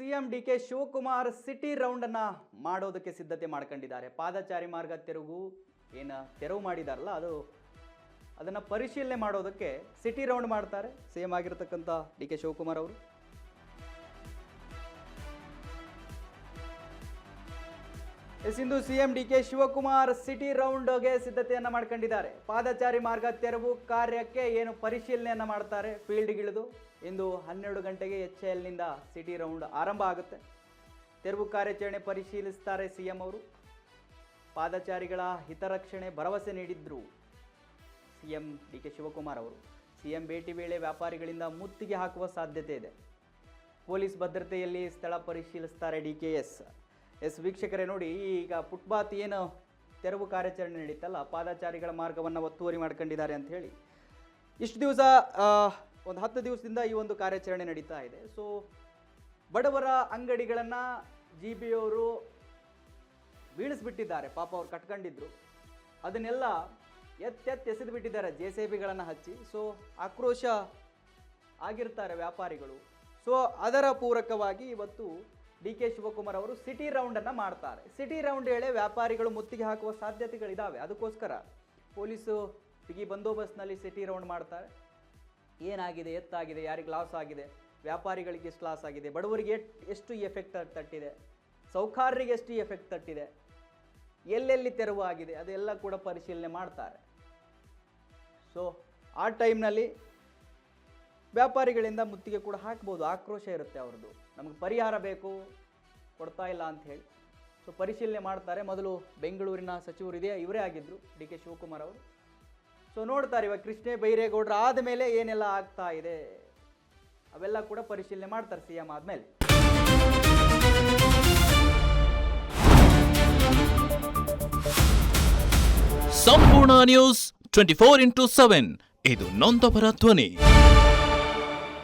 CM DK Shivakumar city round ಅನ್ನ ಮಾಡೋದಕ್ಕೆ ಸಿದ್ಧತೆ ಮಾಡ್ಕೊಂಡಿದ್ದಾರೆ. ಪಾದಚಾರಿ ಮಾರ್ಗ ತೆರವು ಮಾಡಿದಾರಲ್ಲ ಅದನ್ನ ಪರಿಶೀಲನೆ ಮಾಡೋದಕ್ಕೆ ಸಿಟಿ ರೌಂಡ್ ಮಾಡ್ತಾರೆ ಸಿಎಂ ಆಗಿರತಕ್ಕಂತ ಡಿಕೆ ಶಿವಕುಮಾರ್ ಅವರು. ಇಂದು ಸಿಎಂ ಡಿಕೆ ಶಿವಕುಮಾರ್ ಸಿಟಿ ರೌಂಡ್ಗೆ ಸಿದ್ಧತೆಯನ್ನ ಮಾಡ್ಕೊಂಡಿದ್ದಾರೆ. ಪಾದಚಾರಿ ಮಾರ್ಗ ತೆರವು ಕಾರ್ಯಕ್ಕೆ ಏನು ಪರಿಶೀಲನೆಯನ್ನ ಮಾಡ್ತಾರೆ ಫೀಲ್ಡ್ಗಿಳಿದು. ಇಂದು 12 ಗಂಟೆಗೆ HALನಿಂದ ಸಿಟಿ ರೌಂಡ್ ಆರಂಭ ಆಗುತ್ತೆ. ತೆರವು ಕಾರ್ಯಾಚರಣೆ ಪರಿಶೀಲಿಸ್ತಾರೆ ಸಿಎಂ ಅವರು. ಪಾದಚಾರಿಗಳ ಹಿತರಕ್ಷಣೆ ಭರವಸೆ ನೀಡಿದ್ರು ಸಿಎಂ ಡಿಕೆ ಶಿವಕುಮಾರ್ ಅವರು. ಸಿಎಂ ಭೇಟಿ ವೇಳೆ ವ್ಯಾಪಾರಿಗಳಿಂದ ಮುತ್ತಿಗೆ ಹಾಕುವ ಸಾಧ್ಯತೆ ಇದೆ. ಪೊಲೀಸ್ ಭದ್ರತೆಯಲ್ಲಿ ಸ್ಥಳ ಪರಿಶೀಲಿಸ್ತಾರೆ DKS. ವೀಕ್ಷಕರೇ ನೋಡಿ, ಈಗ ಫುಟ್ಪಾತ್ ಏನು ತೆರವು ಕಾರ್ಯಾಚರಣೆ ನಡೀತಲ್ಲ, ಪಾದಚಾರಿಗಳ ಮಾರ್ಗವನ್ನು ಒತ್ತುವರಿ ಮಾಡ್ಕೊಂಡಿದ್ದಾರೆ ಅಂತ ಹೇಳಿ ಇಷ್ಟು ದಿವಸ ಒಂದು 10 ದಿವಸದಿಂದ ಈ ಒಂದು ಕಾರ್ಯಾಚರಣೆ ನಡೀತಾ ಇದೆ. ಸೊ ಬಡವರ ಅಂಗಡಿಗಳನ್ನು GB ಅವರು ಬೀಳಿಸ್ಬಿಟ್ಟಿದ್ದಾರೆ. ಪಾಪ ಅವ್ರು ಕಟ್ಕೊಂಡಿದ್ರು, ಅದನ್ನೆಲ್ಲ ಎಸೆದು ಬಿಟ್ಟಿದ್ದಾರೆ JCBಗಳನ್ನು ಹಚ್ಚಿ. ಸೊ ಆಕ್ರೋಶ ಆಗಿರ್ತಾರೆ ವ್ಯಾಪಾರಿಗಳು. ಸೊ ಅದರ ಪೂರಕವಾಗಿ ಇವತ್ತು ಡಿಕೆ ಶಿವಕುಮಾರ್ ಅವರು ಸಿಟಿ ರೌಂಡನ್ನು ಮಾಡ್ತಾರೆ. ಸಿಟಿ ರೌಂಡ್ ವೇಳೆ ವ್ಯಾಪಾರಿಗಳು ಮುತ್ತಿಗೆ ಹಾಕುವ ಸಾಧ್ಯತೆಗಳಿದ್ದಾವೆ. ಅದಕ್ಕೋಸ್ಕರ ಪೊಲೀಸು ಬಿಗಿ ಬಂದೋಬಸ್ತ್ನಲ್ಲಿ ಸಿಟಿ ರೌಂಡ್ ಮಾಡ್ತಾರೆ. ಏನಾಗಿದೆ, ಎತ್ತಾಗಿದೆ, ಯಾರಿಗೆ ಲಾಸ್ ಆಗಿದೆ, ವ್ಯಾಪಾರಿಗಳಿಗೆ ಎಷ್ಟು ಲಾಸ್ ಆಗಿದೆ, ಬಡವರಿಗೆ ಎಷ್ಟು ಎಫೆಕ್ಟ್ ತಟ್ಟಿದೆ, ಸೌಕಾರರಿಗೆ ಎಷ್ಟು ಎಫೆಕ್ಟ್ ತಟ್ಟಿದೆ, ಎಲ್ಲೆಲ್ಲಿ ತೆರವು ಆಗಿದೆ, ಅದೆಲ್ಲ ಕೂಡ ಪರಿಶೀಲನೆ ಮಾಡ್ತಾರೆ. ಸೊ ಆ ಟೈಮ್ನಲ್ಲಿ ವ್ಯಾಪಾರಿಗಳಿಂದ ಮುತ್ತಿಗೆ ಕೂಡ ಹಾಕ್ಬೋದು. ಆಕ್ರೋಶ ಇರುತ್ತೆ ಅವ್ರದ್ದು, ನಮಗೆ ಪರಿಹಾರ ಬೇಕು, ಕೊಡ್ತಾ ಇಲ್ಲ ಅಂತ ಹೇಳಿ. ಸೊ ಪರಿಶೀಲನೆ ಮಾಡ್ತಾರೆ. ಮೊದಲು ಬೆಂಗಳೂರಿನ ಸಚಿವರು ಇವರೇ ಆಗಿದ್ದರು ಡಿಕೆ ಶಿವಕುಮಾರ್ ಅವರು. ಸೊ ನೋಡ್ತಾರೆ ಇವಾಗ ಕೃಷ್ಣ ಬೈರೇಗೌಡರು ಆದಮೇಲೆ ಏನೆಲ್ಲ ಆಗ್ತಾ ಇದೆ ಅವೆಲ್ಲ ಕೂಡ ಪರಿಶೀಲನೆ ಮಾಡ್ತಾರೆ ಸಿಎಂ ಆದಮೇಲೆ. ಸಂಪೂರ್ಣ ನ್ಯೂಸ್ 24x7 ಇದು ನೊಂದವರ ಧ್ವನಿ.